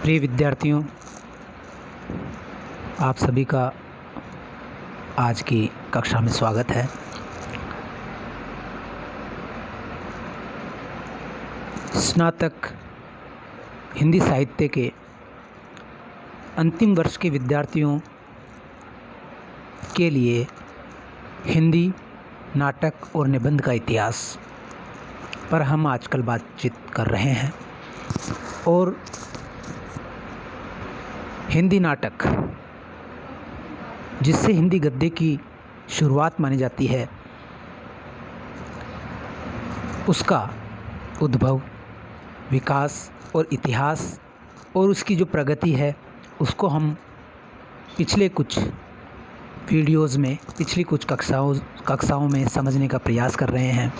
प्रिय विद्यार्थियों, आप सभी का आज की कक्षा में स्वागत है। स्नातक हिंदी साहित्य के अंतिम वर्ष के विद्यार्थियों के लिए हिंदी नाटक और निबंध का इतिहास पर हम आजकल बातचीत कर रहे हैं। और हिंदी नाटक, जिससे हिंदी गद्य की शुरुआत मानी जाती है, उसका उद्भव, विकास और इतिहास और उसकी जो प्रगति है, उसको हम पिछले कुछ वीडियोज़ में, पिछली कुछ कक्षाओं में समझने का प्रयास कर रहे हैं।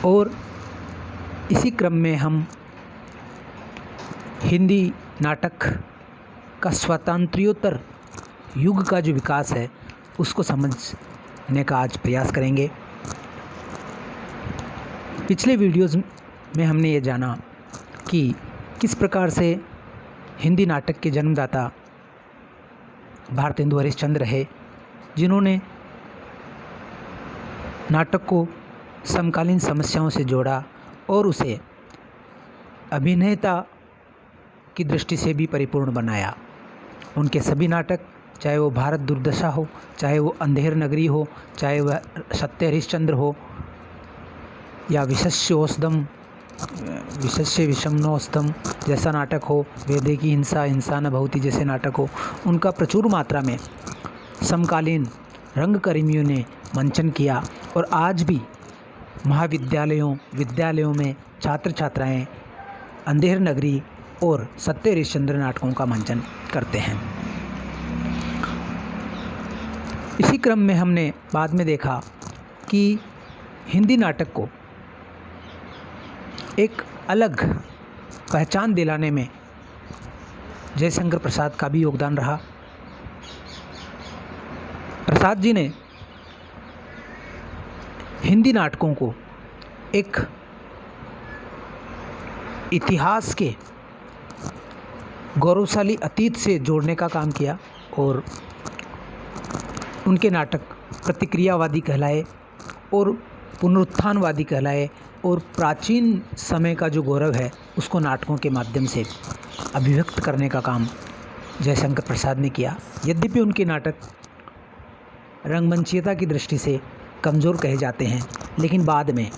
और इसी क्रम में हम हिंदी नाटक का स्वातंत्र्योत्तर युग का जो विकास है, उसको समझने का आज प्रयास करेंगे। पिछले वीडियोज़ में हमने ये जाना कि किस प्रकार से हिंदी नाटक के जन्मदाता भारतेंदु हरिश्चंद्र रहे, जिन्होंने नाटक को समकालीन समस्याओं से जोड़ा और उसे अभिनेता की दृष्टि से भी परिपूर्ण बनाया। उनके सभी नाटक, चाहे वो भारत दुर्दशा हो, चाहे वो अंधेर नगरी हो, चाहे वह सत्य हरिश्चंद्र हो, या विशस्य विषमनोस्तम जैसा नाटक हो, वेदे की हिंसा, हिंसा न भवति जैसे नाटक हो, उनका प्रचुर मात्रा में समकालीन रंगकर्मियों ने मंचन किया। और आज भी विद्यालयों में छात्र छात्राएं अंधेर नगरी और सत्य हरिश्चंद्र नाटकों का मंचन करते हैं। इसी क्रम में हमने बाद में देखा कि हिंदी नाटक को एक अलग पहचान दिलाने में जयशंकर प्रसाद का भी योगदान रहा। प्रसाद जी ने हिंदी नाटकों को एक इतिहास के गौरवशाली अतीत से जोड़ने का काम किया और उनके नाटक प्रतिक्रियावादी कहलाए और पुनरुत्थानवादी कहलाए और प्राचीन समय का जो गौरव है, उसको नाटकों के माध्यम से अभिव्यक्त करने का काम जयशंकर प्रसाद ने किया। यद्यपि उनके नाटक रंगमंचीयता की दृष्टि से कमज़ोर कहे जाते हैं, लेकिन बाद में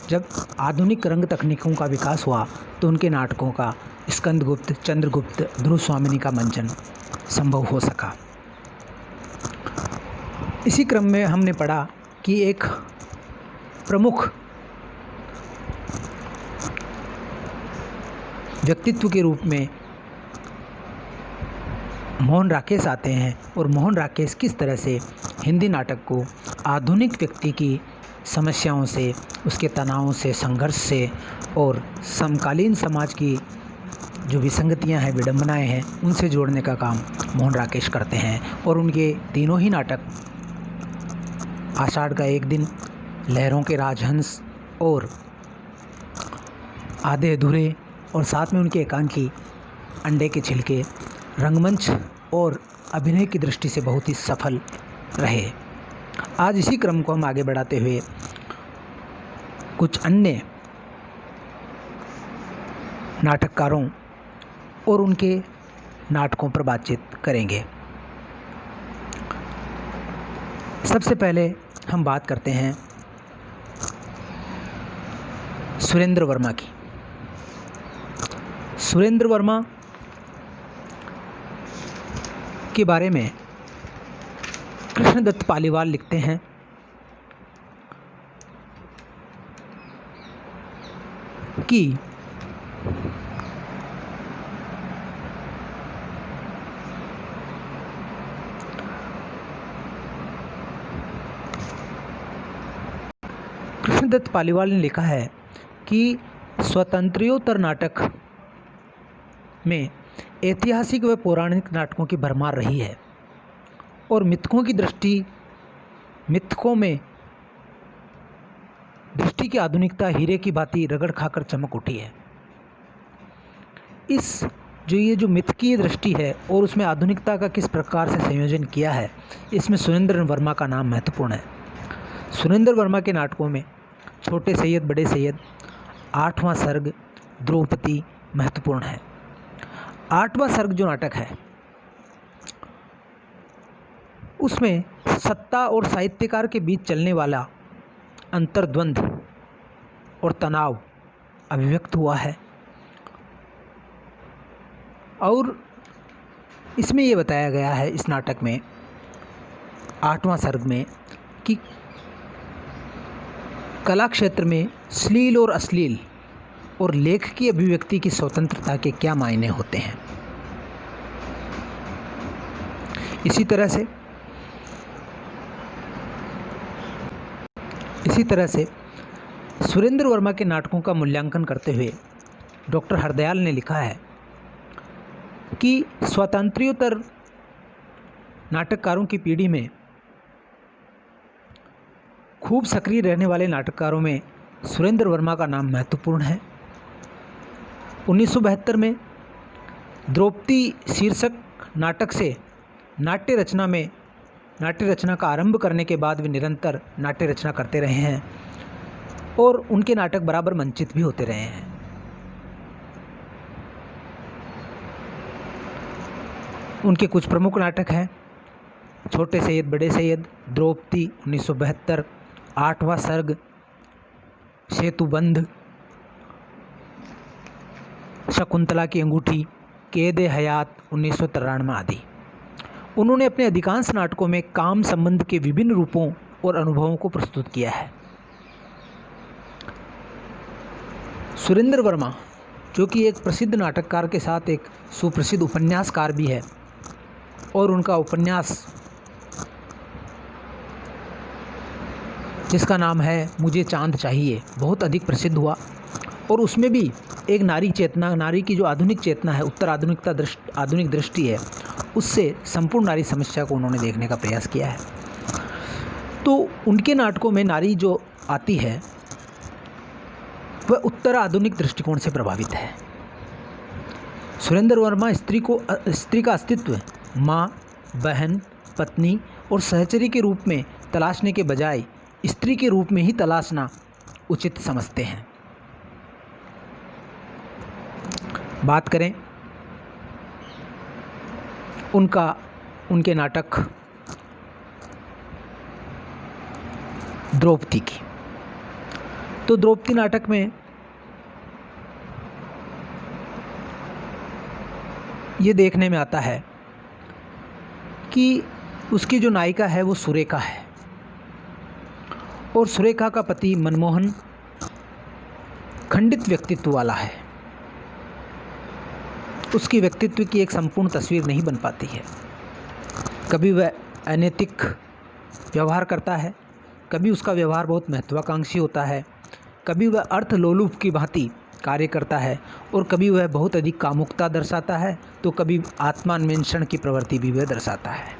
जब आधुनिक रंग तकनीकों का विकास हुआ तो उनके नाटकों का स्कंदगुप्त, चंद्रगुप्त, ध्रुव स्वामिनी का मंचन संभव हो सका। इसी क्रम में हमने पढ़ा कि एक प्रमुख व्यक्तित्व के रूप में मोहन राकेश आते हैं और मोहन राकेश किस तरह से हिंदी नाटक को आधुनिक व्यक्ति की समस्याओं से, उसके तनावों से, संघर्ष से और समकालीन समाज की जो विसंगतियां हैं, विडंबनाएं हैं, उनसे जोड़ने का काम मोहन राकेश करते हैं। और उनके तीनों ही नाटक, आषाढ़ का एक दिन, लहरों के राजहंस और आधे अधूरे, और साथ में उनके एकांकी अंडे के छिलके, रंगमंच और अभिनय की दृष्टि से बहुत ही सफल रहे। आज इसी क्रम को हम आगे बढ़ाते हुए कुछ अन्य नाटककारों और उनके नाटकों पर बातचीत करेंगे। सबसे पहले हम बात करते हैं सुरेंद्र वर्मा की। सुरेंद्र वर्मा के बारे में कृष्णदत्त पालीवाल लिखते हैं कि कृष्णदत्त पालीवाल ने लिखा है कि स्वातंत्र्योत्तर नाटक में ऐतिहासिक व पौराणिक नाटकों की भरमार रही है और मिथकों में दृष्टि की आधुनिकता हीरे की भांति रगड़ खाकर चमक उठी है। इस ये जो मिथकीय दृष्टि है और उसमें आधुनिकता का किस प्रकार से संयोजन किया है, इसमें सुरेंद्र वर्मा का नाम महत्वपूर्ण है। सुरेंद्र वर्मा के नाटकों में छोटे सैयद, बड़े सैयद, आठवां सर्ग, द्रौपदी महत्वपूर्ण है। आठवां सर्ग जो नाटक है उसमें सत्ता और साहित्यकार के बीच चलने वाला अंतर्द्वंद और तनाव अभिव्यक्त हुआ है। और इसमें ये बताया गया है इस नाटक में, आठवां सर्ग में, कि कला क्षेत्र में श्लील और अश्लील और लेख की अभिव्यक्ति की स्वतंत्रता के क्या मायने होते हैं। इसी तरह से सुरेंद्र वर्मा के नाटकों का मूल्यांकन करते हुए डॉक्टर हरदयाल ने लिखा है कि स्वातंत्र्योत्तर नाटककारों की पीढ़ी में खूब सक्रिय रहने वाले नाटककारों में सुरेंद्र वर्मा का नाम महत्वपूर्ण है। 1972 में द्रौपदी शीर्षक नाटक से नाट्य रचना का आरंभ करने के बाद वे निरंतर नाट्य रचना करते रहे हैं और उनके नाटक बराबर मंचित भी होते रहे हैं। उनके कुछ प्रमुख नाटक हैं छोटे सैयद, बड़े सैयद, द्रौपदी 1972, आठवां सर्ग, सेतुबंध, शकुंतला की अंगूठी, कैद-ए-हयात 1993 आदि। उन्होंने अपने अधिकांश नाटकों में काम संबंध के विभिन्न रूपों और अनुभवों को प्रस्तुत किया है। सुरेंद्र वर्मा, जो कि एक प्रसिद्ध नाटककार के साथ एक सुप्रसिद्ध उपन्यासकार भी है, और उनका उपन्यास जिसका नाम है मुझे चांद चाहिए बहुत अधिक प्रसिद्ध हुआ, और उसमें भी एक नारी की जो आधुनिक चेतना है, उत्तर आधुनिक दृष्टि है, उससे संपूर्ण नारी समस्या को उन्होंने देखने का प्रयास किया है। तो उनके नाटकों में नारी जो आती है वह उत्तर आधुनिक दृष्टिकोण से प्रभावित है। सुरेंद्र वर्मा स्त्री का अस्तित्व माँ, बहन, पत्नी और सहचरी के रूप में तलाशने के बजाय स्त्री के रूप में ही तलाशना उचित समझते हैं। बात करें उनके नाटक द्रौपदी की, तो द्रौपदी नाटक में ये देखने में आता है कि उसकी जो नायिका है वो सुरेखा है, और सुरेखा का पति मनमोहन खंडित व्यक्तित्व वाला है। उसकी व्यक्तित्व की एक संपूर्ण तस्वीर नहीं बन पाती है। कभी वह अनैतिक व्यवहार करता है, कभी उसका व्यवहार बहुत महत्वाकांक्षी होता है, कभी वह अर्थलोलुप की भांति कार्य करता है, और कभी वह बहुत अधिक कामुकता दर्शाता है, तो कभी आत्मान्वेषण की प्रवृत्ति भी वह दर्शाता है।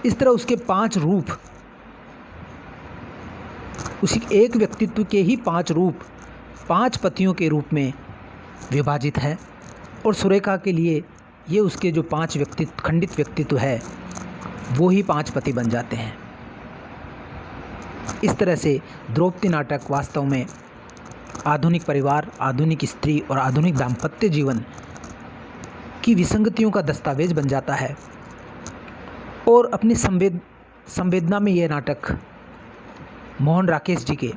इस तरह उसके 5 रूप, उसी एक व्यक्तित्व के ही 5 रूप 5 पतियों के रूप में विभाजित है, और सुरेखा के लिए ये उसके जो 5 खंडित व्यक्तित्व है वो ही 5 पति बन जाते हैं। इस तरह से द्रौपदी नाटक वास्तव में आधुनिक परिवार, आधुनिक स्त्री और आधुनिक दाम्पत्य जीवन की विसंगतियों का दस्तावेज बन जाता है, और अपनी संवेदना में यह नाटक मोहन राकेश जी के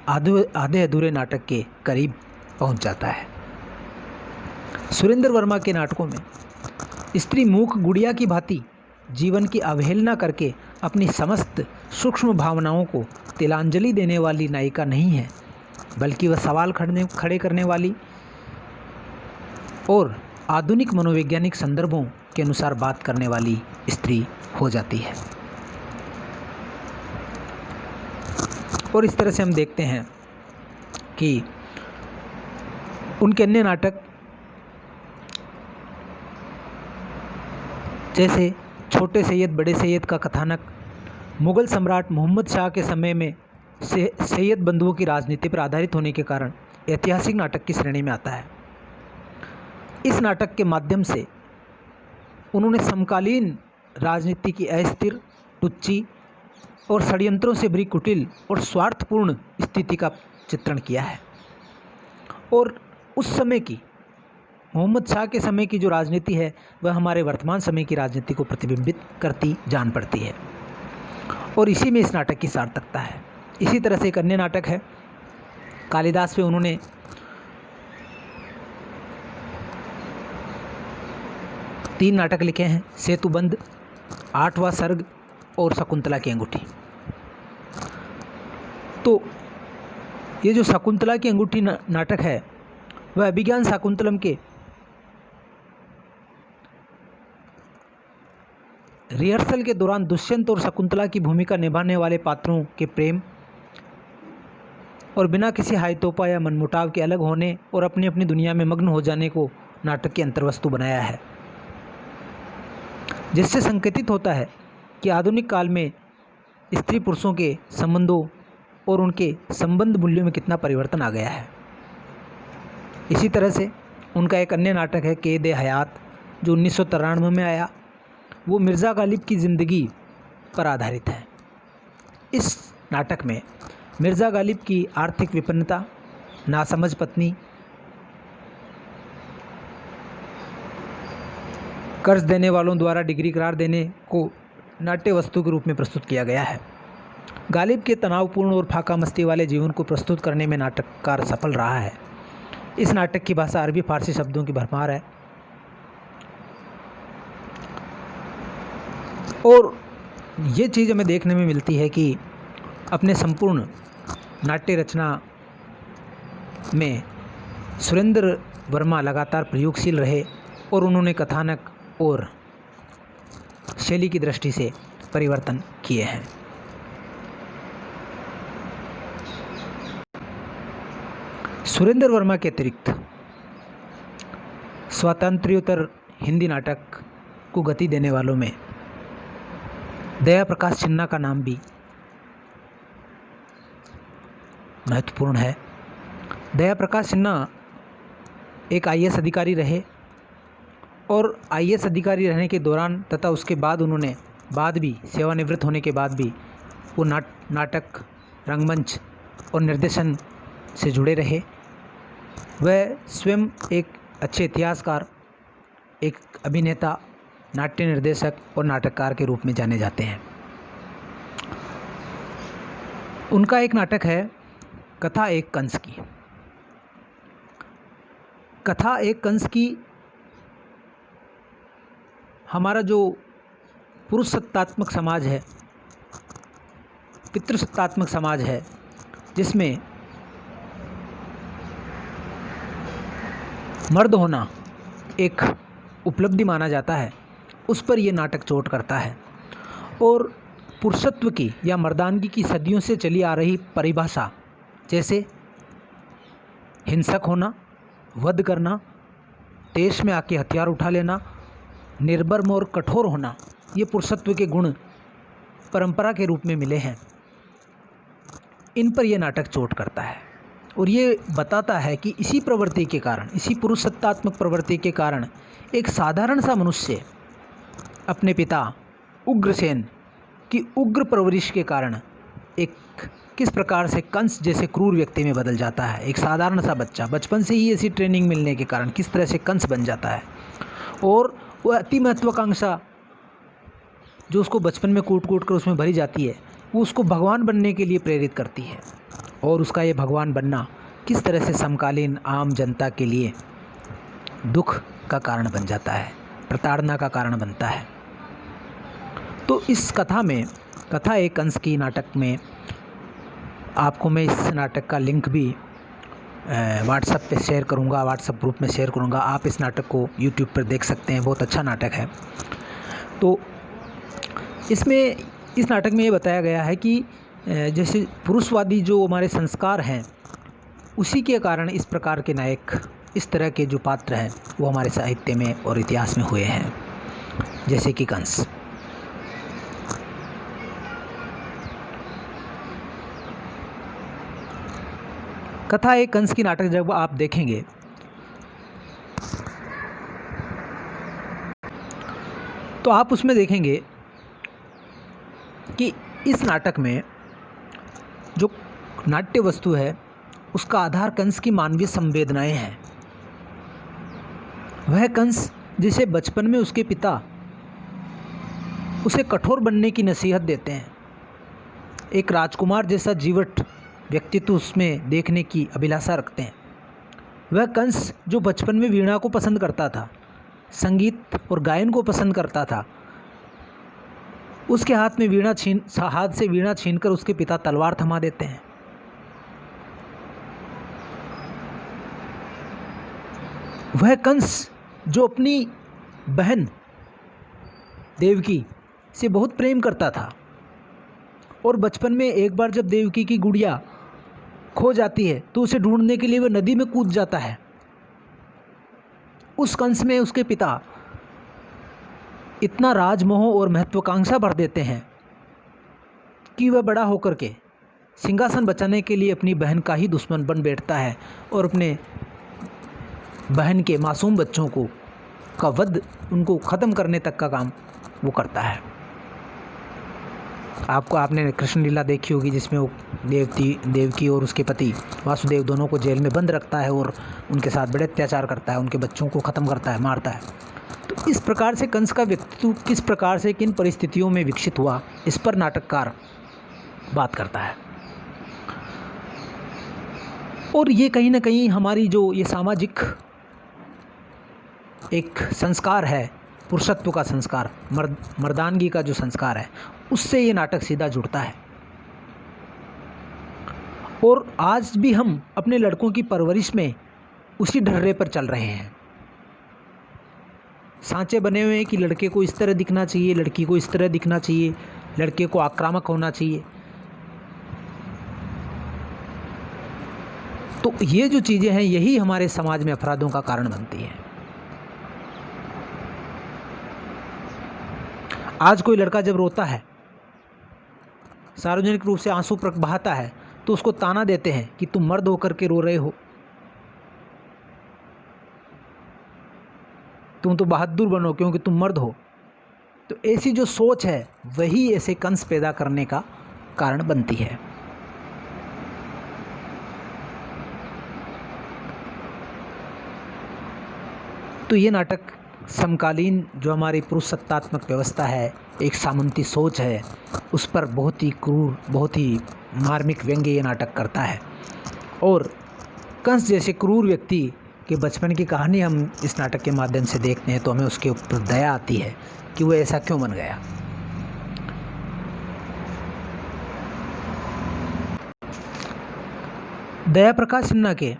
आधे अधूरे नाटक के करीब पहुंच जाता है। सुरेंद्र वर्मा के नाटकों में स्त्री मूक गुड़िया की भांति जीवन की अवहेलना करके अपनी समस्त सूक्ष्म भावनाओं को तिलांजलि देने वाली नायिका नहीं है, बल्कि वह सवाल खड़े करने वाली और आधुनिक मनोवैज्ञानिक संदर्भों के अनुसार बात करने वाली स्त्री हो जाती है। और इस तरह से हम देखते हैं कि उनके अन्य नाटक जैसे छोटे सैयद, बड़े सैयद का कथानक मुग़ल सम्राट मोहम्मद शाह के समय में सैयद बंधुओं की राजनीति पर आधारित होने के कारण ऐतिहासिक नाटक की श्रेणी में आता है। इस नाटक के माध्यम से उन्होंने समकालीन राजनीति की अस्थिर, टुच्ची और षड्यंत्रों से भरी कुटिल और स्वार्थपूर्ण स्थिति का चित्रण किया है। और उस समय की, मोहम्मद शाह के समय की जो राजनीति है वह हमारे वर्तमान समय की राजनीति को प्रतिबिंबित करती जान पड़ती है, और इसी में इस नाटक की सार्थकता है। इसी तरह से एक अन्य नाटक है कालिदास पे उन्होंने तीन नाटक लिखे हैं, सेतुबंध, आठवां सर्ग और शकुंतला की अंगूठी। तो ये जो शकुंतला की अंगूठी नाटक है वह अभिज्ञान शाकुंतलम के रिहर्सल के दौरान दुष्यंत और शकुंतला की भूमिका निभाने वाले पात्रों के प्रेम और बिना किसी हायतोपा या मनमुटाव के अलग होने और अपनी अपनी दुनिया में मग्न हो जाने को नाटक की अंतर्वस्तु बनाया है, जिससे संकेतित होता है कि आधुनिक काल में स्त्री पुरुषों के संबंधों और उनके संबंध मूल्यों में कितना परिवर्तन आ गया है। इसी तरह से उनका एक अन्य नाटक है कैद ए हयात, जो 1993 में आया। वो मिर्ज़ा गालिब की ज़िंदगी पर आधारित है। इस नाटक में मिर्ज़ा गालिब की आर्थिक विपन्नता, नासमझ पत्नी, कर्ज देने वालों द्वारा डिग्री करार देने को नाट्य वस्तु के रूप में प्रस्तुत किया गया है। गालिब के तनावपूर्ण और फाका मस्ती वाले जीवन को प्रस्तुत करने में नाटककार सफल रहा है। इस नाटक की भाषा अरबी फारसी शब्दों की भरमार है और ये चीज़ हमें देखने में मिलती है कि अपने संपूर्ण नाट्य रचना में सुरेंद्र वर्मा लगातार प्रयोगशील रहे और उन्होंने कथानक और शैली की दृष्टि से परिवर्तन किए हैं। सुरेंद्र वर्मा के अतिरिक्त स्वातंत्र्योत्तर हिंदी नाटक को गति देने वालों में दया प्रकाश सिन्हा का नाम भी महत्वपूर्ण है। दया प्रकाश सिन्हा एक आईएएस अधिकारी रहे और आईएएस अधिकारी रहने के दौरान तथा उसके बाद उन्होंने बाद भी सेवानिवृत्त होने के बाद भी वो नाटक, रंगमंच और निर्देशन से जुड़े रहे। वह स्वयं एक अच्छे इतिहासकार, एक अभिनेता, नाट्य निर्देशक और नाटककार के रूप में जाने जाते हैं। उनका एक नाटक है कथा एक कंस की। कथा एक कंस की हमारा जो पुरुष सत्तात्मक समाज है, पितृसत्तात्मक समाज है, जिसमें मर्द होना एक उपलब्धि माना जाता है, उस पर यह नाटक चोट करता है और पुरुषत्व की या मर्दानगी की सदियों से चली आ रही परिभाषा, जैसे हिंसक होना, वध करना, देश में आके हथियार उठा लेना, निर्बर्म और कठोर होना, ये पुरुषत्व के गुण परंपरा के रूप में मिले हैं। इन पर यह नाटक चोट करता है और ये बताता है कि इसी प्रवृत्ति के कारण, इसी पुरुष सत्तात्मक प्रवृत्ति के कारण एक साधारण सा मनुष्य अपने पिता उग्रसेन की उग्र परवरिश के कारण एक किस प्रकार से कंस जैसे क्रूर व्यक्ति में बदल जाता है। एक साधारण सा बच्चा बचपन से ही ऐसी ट्रेनिंग मिलने के कारण किस तरह से कंस बन जाता है और वह अति महत्वाकांक्षा जो उसको बचपन में कूट कूट कर उसमें भरी जाती है, वो उसको भगवान बनने के लिए प्रेरित करती है और उसका ये भगवान बनना किस तरह से समकालीन आम जनता के लिए दुख का कारण बन जाता है, प्रताड़ना का कारण बनता है। तो इस कथा में, कथा एक कंस की नाटक में, आपको मैं इस नाटक का लिंक भी व्हाट्सएप पे शेयर करूँगा, व्हाट्सएप ग्रुप में शेयर करूँगा। आप इस नाटक को यूट्यूब पर देख सकते हैं, बहुत अच्छा नाटक है। तो इसमें, इस नाटक में ये बताया गया है कि जैसे पुरुषवादी जो हमारे संस्कार हैं, उसी के कारण इस प्रकार के नायक, इस तरह के जो पात्र हैं वो हमारे साहित्य में और इतिहास में हुए हैं, जैसे कि कंस। कथा एक कंस की नाटक जब आप देखेंगे तो आप उसमें देखेंगे कि इस नाटक में जो नाट्य वस्तु है उसका आधार कंस की मानवीय संवेदनाएं हैं। वह कंस जिसे बचपन में उसके पिता उसे कठोर बनने की नसीहत देते हैं, एक राजकुमार जैसा जीवट व्यक्तित्व उसमें देखने की अभिलाषा रखते हैं। वह कंस जो बचपन में वीणा को पसंद करता था, संगीत और गायन को पसंद करता था, उसके हाथ से वीणा छीनकर उसके पिता तलवार थमा देते हैं। वह कंस जो अपनी बहन देवकी से बहुत प्रेम करता था और बचपन में एक बार जब देवकी की गुड़िया खो जाती है तो उसे ढूंढने के लिए वह नदी में कूद जाता है। उस कंस में उसके पिता इतना राजमोह और महत्वाकांक्षा भर देते हैं कि वह बड़ा होकर के सिंहासन बचाने के लिए अपनी बहन का ही दुश्मन बन बैठता है और अपने बहन के मासूम बच्चों का वध, उनको ख़त्म करने तक का काम वो करता है। आपने कृष्ण लीला देखी होगी जिसमें वो देवकी और उसके पति वासुदेव दोनों को जेल में बंद रखता है और उनके साथ बड़े अत्याचार करता है, उनके बच्चों को ख़त्म करता है, मारता है। तो इस प्रकार से कंस का व्यक्तित्व किस प्रकार से किन परिस्थितियों में विकसित हुआ, इस पर नाटककार बात करता है। और ये कहीं ना कहीं हमारी जो ये सामाजिक एक संस्कार है, पुरुषत्व का संस्कार, मर्दानगी का जो संस्कार है, उससे ये नाटक सीधा जुड़ता है। और आज भी हम अपने लड़कों की परवरिश में उसी ढर्रे पर चल रहे हैं। सांचे बने हुए हैं कि लड़के को इस तरह दिखना चाहिए, लड़की को इस तरह दिखना चाहिए, लड़के को आक्रामक होना चाहिए। तो ये जो चीज़ें हैं यही हमारे समाज में अपराधों का कारण बनती हैं। आज कोई लड़का जब रोता है, सार्वजनिक रूप से आंसू बहाता है, तो उसको ताना देते हैं कि तुम मर्द होकर के रो रहे हो, तुम तो बहादुर बनो क्योंकि तुम मर्द हो। तो ऐसी जो सोच है वही ऐसे कंस पैदा करने का कारण बनती है। तो ये नाटक समकालीन जो हमारी पुरुष सत्तात्मक व्यवस्था है, एक सामंती सोच है, उस पर बहुत ही क्रूर, बहुत ही मार्मिक व्यंग्य ये नाटक करता है। और कंस जैसे क्रूर व्यक्ति के बचपन की कहानी हम इस नाटक के माध्यम से देखते हैं तो हमें उसके ऊपर दया आती है कि वो ऐसा क्यों बन गया। दया प्रकाश सिन्हा के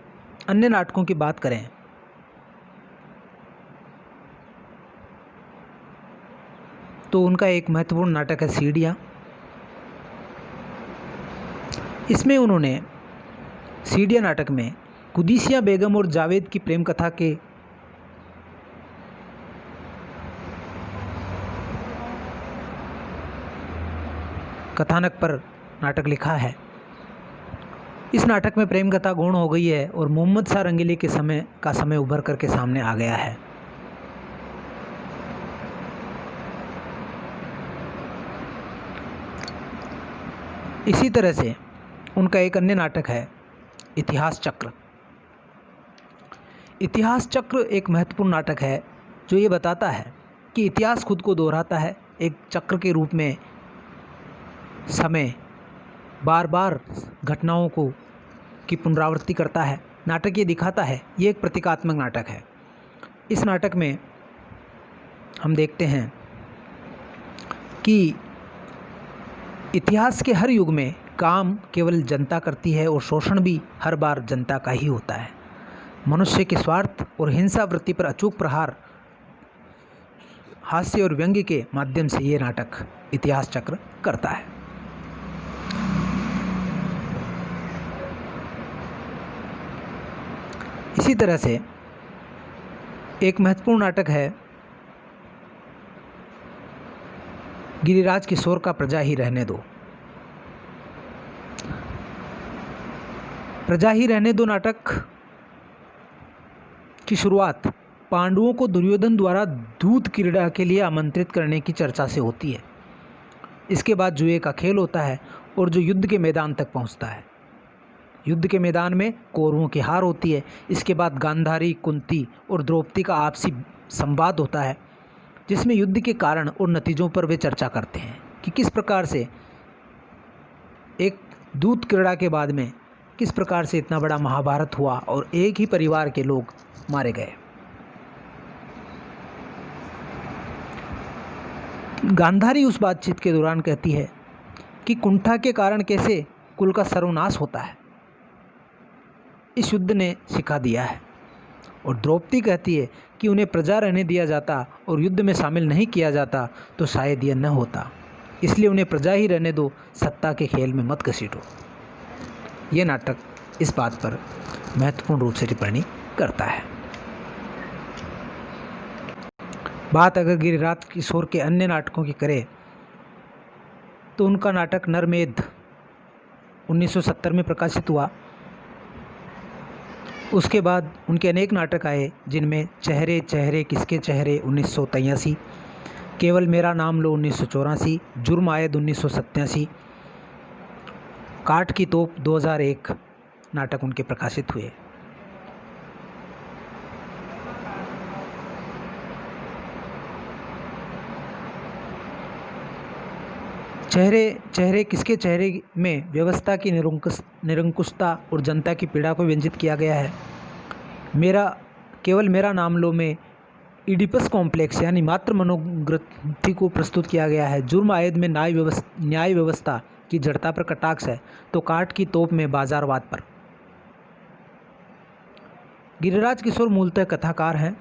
अन्य नाटकों की बात करें तो उनका एक महत्वपूर्ण नाटक है सीढ़ियाँ। इसमें उन्होंने सीढ़ियाँ नाटक में कुदीसिया बेगम और जावेद की प्रेम कथा के कथानक पर नाटक लिखा है। इस नाटक में प्रेम कथा गौण हो गई है और मोहम्मद शाह रंगीले के समय उभर करके सामने आ गया है। इसी तरह से उनका एक अन्य नाटक है इतिहास चक्र। इतिहास चक्र एक महत्वपूर्ण नाटक है जो ये बताता है कि इतिहास खुद को दोहराता है, एक चक्र के रूप में समय बार बार घटनाओं की पुनरावृत्ति करता है। नाटक ये दिखाता है, ये एक प्रतीकात्मक नाटक है। इस नाटक में हम देखते हैं कि इतिहास के हर युग में काम केवल जनता करती है और शोषण भी हर बार जनता का ही होता है। मनुष्य के स्वार्थ और हिंसा वृत्ति पर अचूक प्रहार हास्य और व्यंग्य के माध्यम से ये नाटक इतिहास चक्र करता है। इसी तरह से एक महत्वपूर्ण नाटक है गिरिराज किशोर का प्रजा ही रहने दो। प्रजा ही रहने दो नाटक की शुरुआत पांडवों को दुर्योधन द्वारा दूत क्रीड़ा के लिए आमंत्रित करने की चर्चा से होती है। इसके बाद जुए का खेल होता है और जो युद्ध के मैदान तक पहुंचता है। युद्ध के मैदान में कौरवों की हार होती है। इसके बाद गांधारी, कुंती और द्रौपदी का आपसी संवाद होता है, जिसमें युद्ध के कारण और नतीजों पर वे चर्चा करते हैं कि किस प्रकार से एक दूत क्रीड़ा के बाद में किस प्रकार से इतना बड़ा महाभारत हुआ और एक ही परिवार के लोग मारे गए। गांधारी उस बातचीत के दौरान कहती है कि कुंठा के कारण कैसे कुल का सर्वनाश होता है, इस युद्ध ने सिखा दिया है। और द्रौपदी कहती है कि उन्हें प्रजा रहने दिया जाता और युद्ध में शामिल नहीं किया जाता तो शायद यह न होता, इसलिए उन्हें प्रजा ही रहने दो, सत्ता के खेल में मत घसीटो। यह नाटक इस बात पर महत्वपूर्ण रूप से टिप्पणी करता है। बात अगर गिरिराज किशोर के अन्य नाटकों की करें तो उनका नाटक नरमेध 1970 में प्रकाशित हुआ। उसके बाद उनके अनेक नाटक आए, जिनमें चेहरे चेहरे किसके चेहरे 1983, केवल मेरा नाम लो 1984, जुर्म आयद 1987, काठ की तोप 2001 नाटक उनके प्रकाशित हुए। चेहरे चेहरे किसके चेहरे में व्यवस्था की निरंकुशता और जनता की पीड़ा को व्यंजित किया गया है। केवल मेरा नाम लो में इडिपस कॉम्प्लेक्स यानी मात्र मनोग्रंथि को प्रस्तुत किया गया है। जुर्म आयद में न्याय व्यवस्था की जड़ता पर कटाक्ष है, तो काठ की तोप में बाजारवाद पर। गिरिराज किशोर मूलतः कथाकार हैं,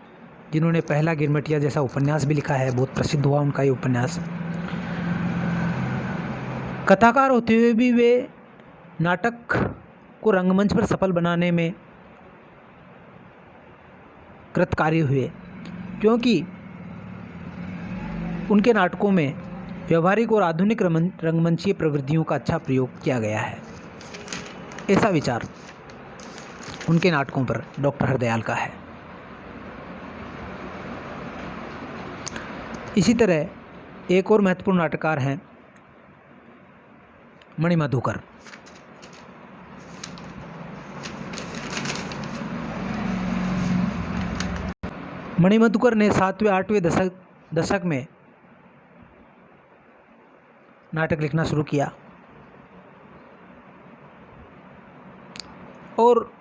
जिन्होंने पहला गिरमिटिया जैसा उपन्यास भी लिखा है। बहुत प्रसिद्ध हुआ उनका ये उपन्यास। कथाकार होते हुए भी वे नाटक को रंगमंच पर सफल बनाने में कृतकार्य हुए, क्योंकि उनके नाटकों में व्यवहारिक और आधुनिक रंगमंचीय प्रवृत्तियों का अच्छा प्रयोग किया गया है। ऐसा विचार उनके नाटकों पर डॉक्टर हरदयाल का है। इसी तरह एक और महत्वपूर्ण नाटककार हैं मणिमधुकर। मणिमधुकर ने 7वें-8वें दशक में नाटक लिखना शुरू किया और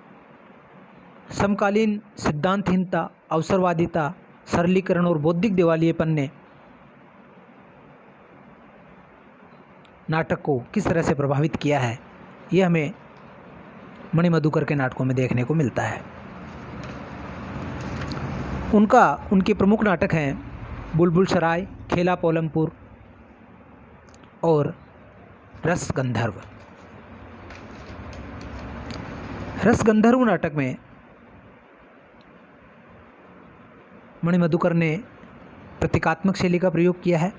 समकालीन सिद्धांतहीनता, अवसरवादिता, सरलीकरण और बौद्धिक दिवालियेपन ने नाटक को किस तरह से प्रभावित किया है, ये हमें मणिमधुकर के नाटकों में देखने को मिलता है। उनके प्रमुख नाटक हैं बुलबुल सराय, खेला पोलमपुर और रसगंधर्व। रसगंधर्व नाटक में मणिमधुकर ने प्रतीकात्मक शैली का प्रयोग किया है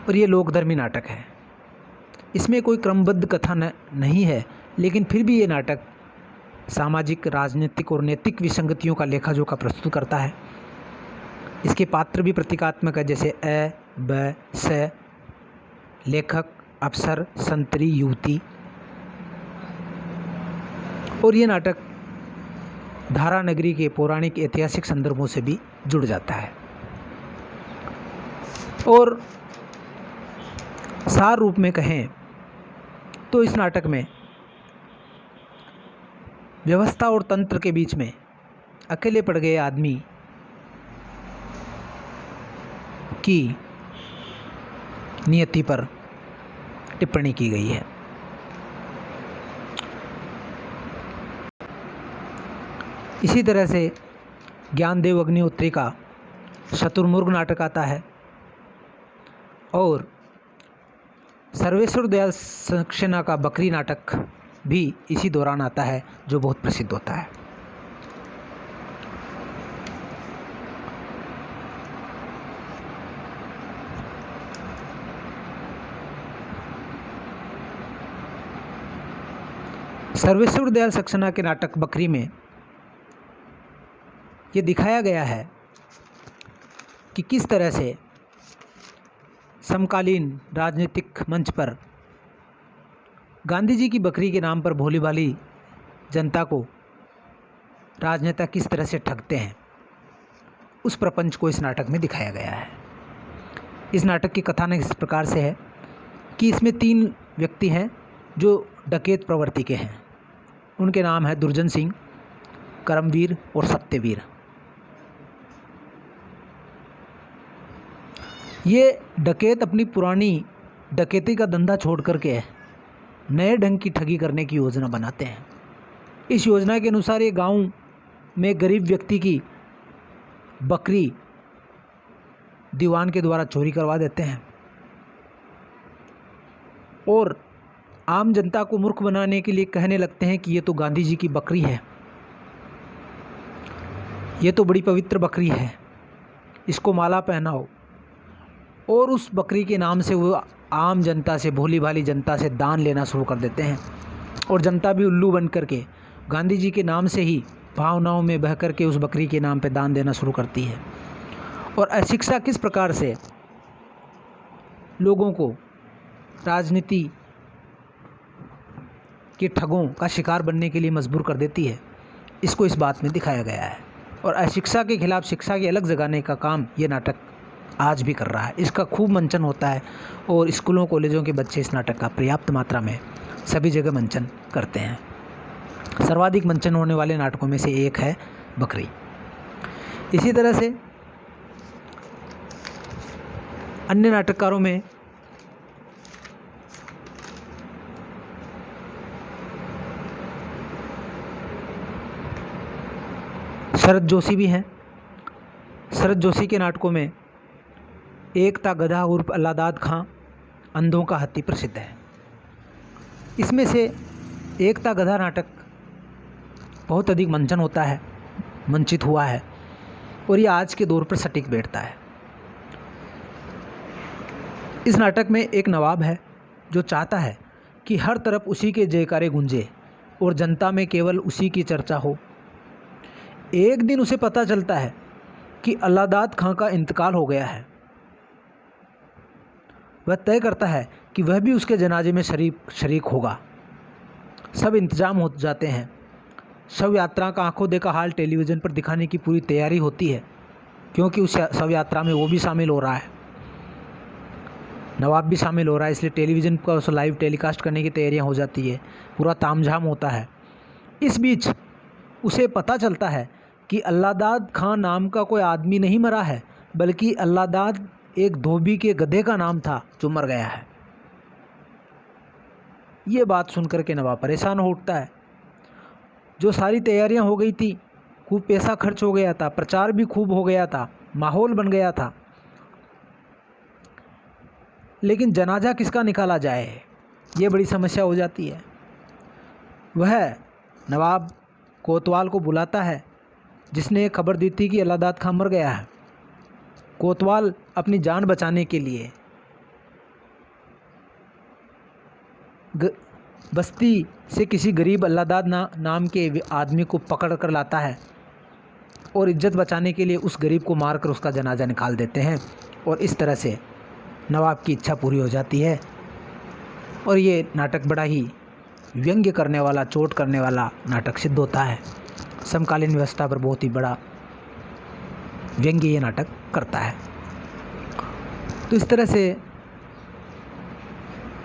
और ये लोकधर्मी नाटक है। इसमें कोई क्रमबद्ध कथा नहीं है, लेकिन फिर भी ये नाटक सामाजिक, राजनीतिक और नैतिक विसंगतियों का लेखाजोखा प्रस्तुत करता है। इसके पात्र भी प्रतीकात्मक है, जैसे अ, ब, स, लेखक, अफसर, संतरी, युवती। और ये नाटक धारा नगरी के पौराणिक ऐतिहासिक संदर्भों से भी जुड़ जाता है। और सार रूप में कहें तो इस नाटक में व्यवस्था और तंत्र के बीच में अकेले पड़ गए आदमी की नियति पर टिप्पणी की गई है। इसी तरह से ज्ञानदेव अग्निहोत्री का शतुर्मुर्ग नाटक आता है और सर्वेश्वर दयाल सक्सेना का बकरी नाटक भी इसी दौरान आता है, जो बहुत प्रसिद्ध होता है। सर्वेश्वर दयाल सक्सेना के नाटक बकरी में ये दिखाया गया है कि किस तरह से समकालीन राजनीतिक मंच पर गांधी जी की बकरी के नाम पर भोली भाली जनता को राजनेता किस तरह से ठगते हैं, उस प्रपंच को इस नाटक में दिखाया गया है। इस नाटक की कथानक इस प्रकार से है कि इसमें 3 व्यक्ति हैं जो डकैत प्रवृत्ति के हैं। उनके नाम है दुर्जन सिंह, करमवीर और सत्यवीर। ये डकैत अपनी पुरानी डकैती का धंधा छोड़ करके नए ढंग की ठगी करने की योजना बनाते हैं। इस योजना के अनुसार ये गांव में गरीब व्यक्ति की बकरी दीवान के द्वारा चोरी करवा देते हैं और आम जनता को मूर्ख बनाने के लिए कहने लगते हैं कि ये तो गांधी जी की बकरी है, ये तो बड़ी पवित्र बकरी है, इसको माला पहनाओ। और उस बकरी के नाम से वो आम जनता से, भोली भाली जनता से दान लेना शुरू कर देते हैं और जनता भी उल्लू बन करके गांधी जी के नाम से ही भावनाओं में बह करके उस बकरी के नाम पे दान देना शुरू करती है। और अशिक्षा किस प्रकार से लोगों को राजनीति के ठगों का शिकार बनने के लिए मजबूर कर देती है, इसको इस बात में दिखाया गया है। और अशिक्षा के खिलाफ शिक्षा की अलग जगाने का काम ये नाटक आज भी कर रहा है। इसका खूब मंचन होता है और स्कूलों कॉलेजों के बच्चे इस नाटक का पर्याप्त मात्रा में सभी जगह मंचन करते हैं। सर्वाधिक मंचन होने वाले नाटकों में से एक है बकरी। इसी तरह से अन्य नाटककारों में शरद जोशी भी हैं। शरद जोशी के नाटकों में एकता गधा उर्फ अल्लादाद खां अंधों का हाथी प्रसिद्ध है। इसमें से एकता गधा नाटक बहुत अधिक मंचन होता है, मंचित हुआ है और ये आज के दौर पर सटीक बैठता है। इस नाटक में एक नवाब है जो चाहता है कि हर तरफ उसी के जयकारे गूंजे और जनता में केवल उसी की चर्चा हो। एक दिन उसे पता चलता है कि अल्लादाद खां का इंतकाल हो गया है। वह तय करता है कि वह भी उसके जनाजे में शरीक होगा। सब इंतजाम हो जाते हैं। शव यात्रा का आंखों देखा हाल टेलीविज़न पर दिखाने की पूरी तैयारी होती है, क्योंकि उस शव यात्रा में वो भी शामिल हो रहा है, नवाब भी शामिल हो रहा है, इसलिए टेलीविज़न का उस लाइव टेलीकास्ट करने की तैयारियां हो जाती है। पूरा तामझाम होता है। इस बीच उसे पता चलता है कि अल्लादाद खां नाम का कोई आदमी नहीं मरा है, बल्कि अल्लादाद एक धोबी के गधे का नाम था जो मर गया है। ये बात सुनकर के नवाब परेशान हो उठता है। जो सारी तैयारियां हो गई थी, खूब पैसा खर्च हो गया था, प्रचार भी खूब हो गया था, माहौल बन गया था, लेकिन जनाजा किसका निकाला जाए, ये बड़ी समस्या हो जाती है। वह नवाब कोतवाल को बुलाता है, जिसने ये खबर दी थी कि अल्लादाद खां मर गया है। कोतवाल अपनी जान बचाने के लिए बस्ती से किसी गरीब अल्लादाद नाम के आदमी को पकड़ कर लाता है और इज्जत बचाने के लिए उस गरीब को मारकर उसका जनाजा निकाल देते हैं। और इस तरह से नवाब की इच्छा पूरी हो जाती है। और ये नाटक बड़ा ही व्यंग्य करने वाला, चोट करने वाला नाटक सिद्ध होता है। समकालीन व्यवस्था पर बहुत ही बड़ा व्यंग्य ये नाटक करता है। तो इस तरह से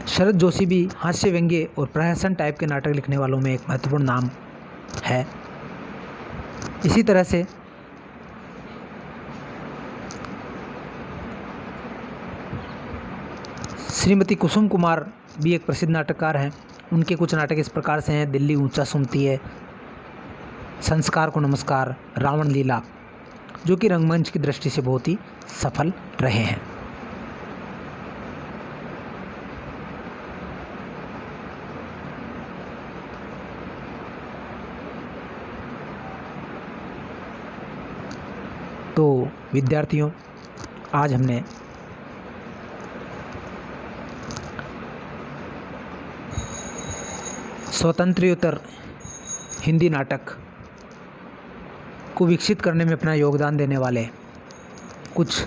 शरद जोशी भी हास्य व्यंग्य और प्रहसन टाइप के नाटक लिखने वालों में एक महत्वपूर्ण नाम है। इसी तरह से श्रीमती कुसुम कुमार भी एक प्रसिद्ध नाटककार हैं। उनके कुछ नाटक इस प्रकार से हैं: दिल्ली ऊंचा सुनती है, संस्कार को नमस्कार, रावण लीला, जो कि रंगमंच की दृष्टि से बहुत ही सफल रहे हैं। तो विद्यार्थियों, आज हमने स्वतंत्रोत्तर हिंदी नाटक को विकसित करने में अपना योगदान देने वाले कुछ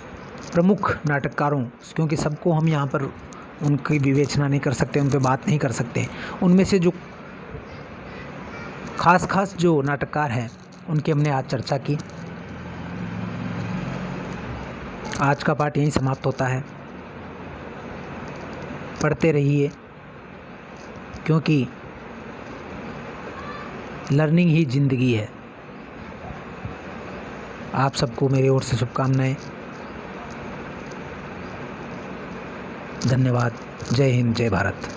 प्रमुख नाटककारों, क्योंकि सबको हम यहाँ पर उनकी विवेचना नहीं कर सकते, उन पे बात नहीं कर सकते, उनमें से जो खास जो नाटककार हैं उनकी हमने आज चर्चा की। आज का पाठ यहीं समाप्त होता है। पढ़ते रहिए, क्योंकि लर्निंग ही ज़िंदगी है। आप सबको मेरी ओर से शुभकामनाएं। धन्यवाद। जय हिंद, जय भारत।